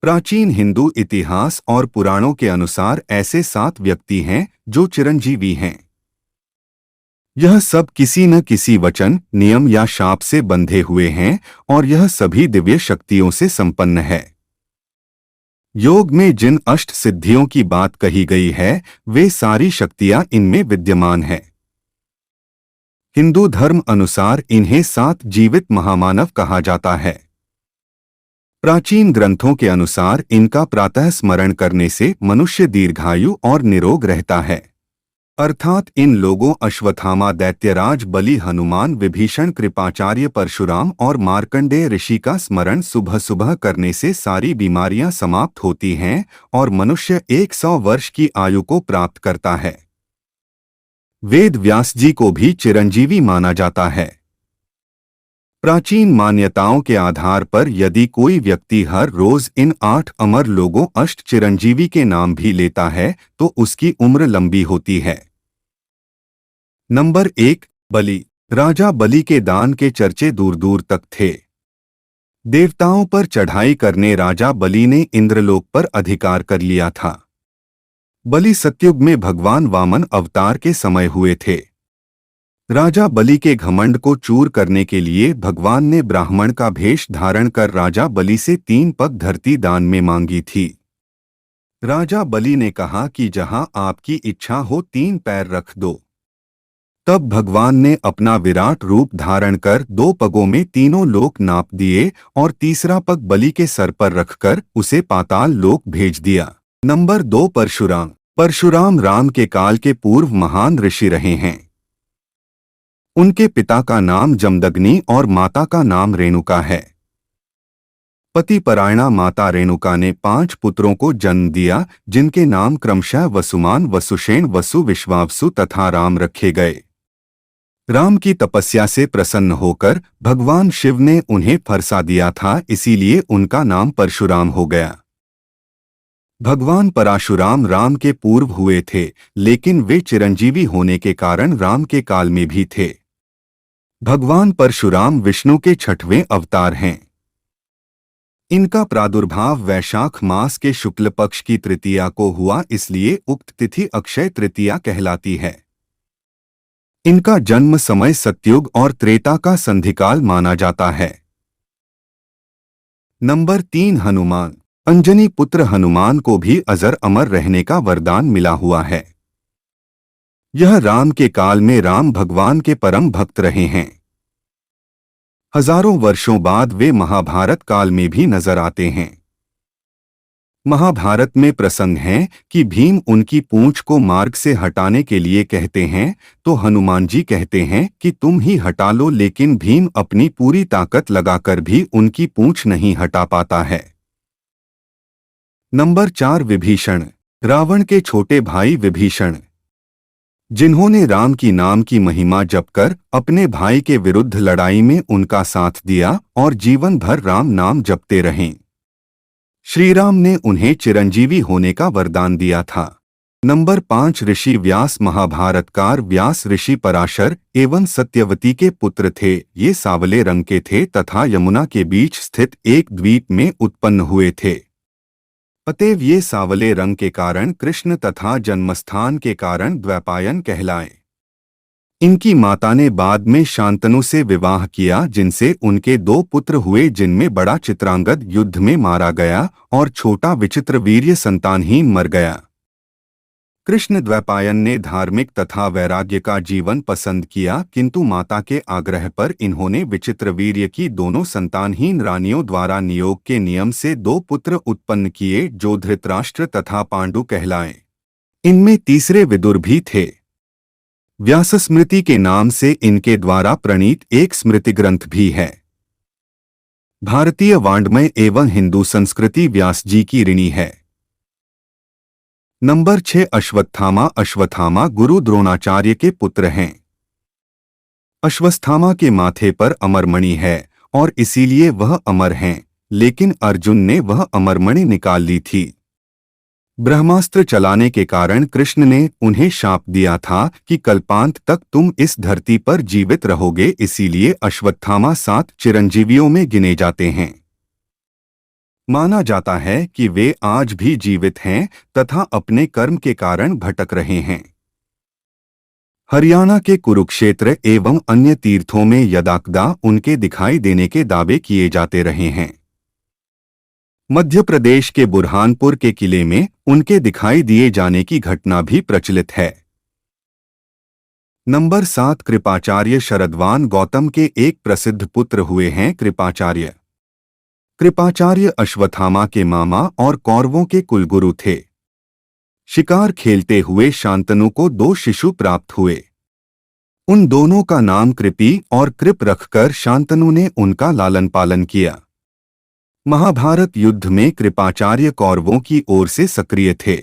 प्राचीन हिंदू इतिहास और पुराणों के अनुसार ऐसे 7 व्यक्ति हैं जो चिरंजीवी हैं। यह सब किसी न किसी वचन, नियम या शाप से बंधे हुए हैं और यह सभी दिव्य शक्तियों से संपन्न है। योग में जिन अष्ट सिद्धियों की बात कही गई है, वे सारी शक्तियां इनमें विद्यमान है। हिंदू धर्म अनुसार इन्हें 7 जीवित महामानव कहा जाता है। प्राचीन ग्रंथों के अनुसार इनका प्रातः स्मरण करने से मनुष्य दीर्घायु और निरोग रहता है। अर्थात इन लोगों अश्वत्थामा, दैत्यराज बलि, हनुमान, विभीषण, कृपाचार्य, परशुराम और मार्कंडेय ऋषि का स्मरण सुबह सुबह करने से सारी बीमारियां समाप्त होती हैं और मनुष्य 100 वर्ष की आयु को प्राप्त करता है। वेद व्यास जी को भी चिरंजीवी माना जाता है। प्राचीन मान्यताओं के आधार पर यदि कोई व्यक्ति हर रोज इन 8 अमर लोगों अष्ट चिरंजीवी के नाम भी लेता है तो उसकी उम्र लंबी होती है। नंबर 1, बलि। राजा बलि के दान के चर्चे दूर दूर तक थे। देवताओं पर चढ़ाई करने राजा बलि ने इंद्रलोक पर अधिकार कर लिया था। बलि सतयुग में भगवान वामन अवतार के समय हुए थे। राजा बलि के घमंड को चूर करने के लिए भगवान ने ब्राह्मण का भेष धारण कर राजा बलि से 3 पग धरती दान में मांगी थी। राजा बलि ने कहा कि जहां आपकी इच्छा हो 3 पैर रख दो। तब भगवान ने अपना विराट रूप धारण कर 2 पगों में तीनों लोक नाप दिए और तीसरा पग बलि के सर पर रखकर उसे पाताल लोक भेज दिया। नंबर 2, परशुराम। परशुराम राम के काल के पूर्व महान ऋषि रहे हैं। उनके पिता का नाम जमदग्नि और माता का नाम रेणुका है। पति परायणा माता रेणुका ने 5 पुत्रों को जन्म दिया, जिनके नाम क्रमशः वसुमान, वसुषेण, वसु, विश्वावसु तथा राम रखे गए। राम की तपस्या से प्रसन्न होकर भगवान शिव ने उन्हें फरसा दिया था, इसीलिए उनका नाम परशुराम हो गया। भगवान परशुराम राम के पूर्व हुए थे, लेकिन वे चिरंजीवी होने के कारण राम के काल में भी थे। भगवान परशुराम विष्णु के 6वें अवतार हैं। इनका प्रादुर्भाव वैशाख मास के शुक्ल पक्ष की तृतीया को हुआ, इसलिए उक्त तिथि अक्षय तृतीया कहलाती है। इनका जन्म समय सतयुग और त्रेता का संधिकाल माना जाता है। नंबर 3, हनुमान। अंजनी पुत्र हनुमान को भी अजर अमर रहने का वरदान मिला हुआ है। यह राम के काल में राम भगवान के परम भक्त रहे हैं। हजारों वर्षों बाद वे महाभारत काल में भी नजर आते हैं। महाभारत में प्रसंग है कि भीम उनकी पूंछ को मार्ग से हटाने के लिए कहते हैं तो हनुमान जी कहते हैं कि तुम ही हटा लो, लेकिन भीम अपनी पूरी ताकत लगाकर भी उनकी पूंछ नहीं हटा पाता है। नंबर 4, विभीषण। रावण के छोटे भाई विभीषण, जिन्होंने राम की नाम की महिमा जपकर अपने भाई के विरुद्ध लड़ाई में उनका साथ दिया और जीवन भर राम नाम जपते रहें। श्री राम ने उन्हें चिरंजीवी होने का वरदान दिया था। नंबर 5, ऋषि व्यास। महाभारतकार व्यास ऋषि पराशर एवं सत्यवती के पुत्र थे। ये सांवले रंग के थे तथा यमुना के बीच स्थित एक द्वीप में उत्पन्न हुए थे। अतएव ये सांवले रंग के कारण कृष्ण तथा जन्मस्थान के कारण द्वैपायन कहलाए। इनकी माता ने बाद में शांतनु से विवाह किया, जिनसे उनके 2 पुत्र हुए, जिनमें बड़ा चित्रांगद युद्ध में मारा गया और छोटा विचित्रवीर्य संतानहीन मर गया। कृष्ण द्वैपायन ने धार्मिक तथा वैराग्य का जीवन पसंद किया, किंतु माता के आग्रह पर इन्होंने विचित्रवीर्य की दोनों संतानहीन रानियों द्वारा नियोग के नियम से 2 पुत्र उत्पन्न किए, जो धृतराष्ट्र तथा पांडु कहलाए। इनमें तीसरे विदुर भी थे। व्यासस्मृति के नाम से इनके द्वारा प्रणीत एक स्मृति ग्रंथ भी है। भारतीय वाङ्मय एवं हिंदू संस्कृति व्यास जी की ऋणी है। नंबर 6, अश्वत्थामा। अश्वत्थामा गुरु द्रोणाचार्य के पुत्र हैं। अश्वत्थामा के माथे पर अमरमणि है और इसीलिए वह अमर हैं, लेकिन अर्जुन ने वह अमरमणि निकाल ली थी। ब्रह्मास्त्र चलाने के कारण कृष्ण ने उन्हें शाप दिया था कि कल्पांत तक तुम इस धरती पर जीवित रहोगे, इसीलिए अश्वत्थामा 7 चिरंजीवियों में गिने जाते हैं। माना जाता है कि वे आज भी जीवित हैं तथा अपने कर्म के कारण भटक रहे हैं। हरियाणा के कुरुक्षेत्र एवं अन्य तीर्थों में यदाकदा उनके दिखाई देने के दावे किए जाते रहे हैं। मध्य प्रदेश के बुरहानपुर के किले में उनके दिखाई दिए जाने की घटना भी प्रचलित है। नंबर 7, कृपाचार्य शरदवान गौतम के एक प्रसिद्ध पुत्र हुए हैं कृपाचार्य। कृपाचार्य अश्वत्थामा के मामा और कौरवों के कुलगुरु थे। शिकार खेलते हुए शांतनु को 2 शिशु प्राप्त हुए। उन दोनों का नाम कृपी और कृप रखकर शांतनु ने उनका लालन पालन किया। महाभारत युद्ध में कृपाचार्य कौरवों की ओर से सक्रिय थे।